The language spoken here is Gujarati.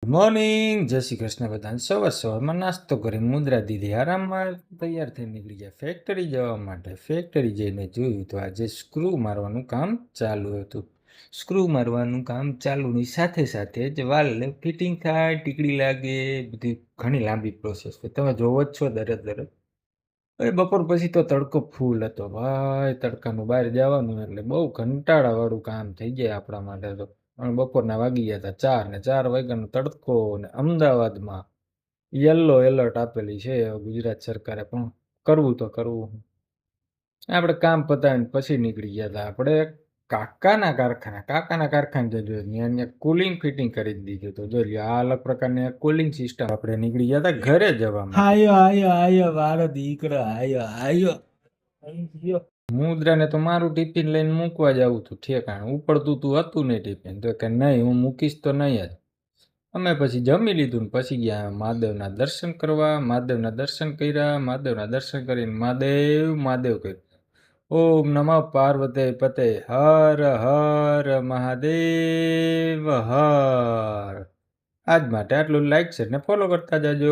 મોર્નિંગ, જય શ્રી કૃષ્ણ. બધાને સવારમાં નાસ્તો કરી મુદ્રા દીધી આરામમાં તૈયાર થઈને નીકળી ગયા ફેક્ટરી જવા માટે. ફેક્ટરી જઈને જોયું તો આજે સ્ક્રૂ મારવાનું કામ ચાલુ હતું. સ્ક્રૂ મારવાનું કામ ચાલુની સાથે સાથે જ વાલ ફિટિંગ થાય, ટીકડી લાગે, બધી ઘણી લાંબી પ્રોસેસ હોય. તમે જોવો જ છો દરજ. હવે બપોર પછી તો તડકો ફૂલ હતો ભાઈ. તડકાનું બહાર જવાનું એટલે બહુ કંટાળાવાળું કામ થઈ જાય આપણા માટે તો. અને બપોરના વાગી ગયા હતા 4 ને 4 વાગ્યાનો તડકો ને અમદાવાદમાં યલો એલર્ટ આપેલી છે ગુજરાત સરકારે. પણ કરવું તો કરવું. આપણે કામ પતાવીને પછી નીકળી ગયા હતા આપણે કાકાના કારખાને જજો ત્યાં કુલિંગ ફિટિંગ કરી દીધું તો જોઈ લ્યો. આ અલગ પ્રકારની કુલિંગ સિસ્ટમ. આપણે નીકળી ગયા હતા ઘરે જવા માટે. આયો વારો દીકરો આયો. મુદ્રાને તો મારું ટિફિન લઈને મૂકવા જવું હતું ઠેકાણે. ઉપડતું હતું નહીં ટિફિન. તો કે નહીં, હું મૂકીશ તો નહીં જ. અમે પછી જમી લીધું ને પછી ગયા મહાદેવના દર્શન કરવા. મહાદેવના દર્શન કર્યા. મહાદેવના દર્શન કરીને મહાદેવ કર્યું. ઓમ નમઃ પાર્વતી પતે હર હર મહાદેવ હર. આજ માટે આટલું. લાઈક છે ને ફોલો કરતા જાજો.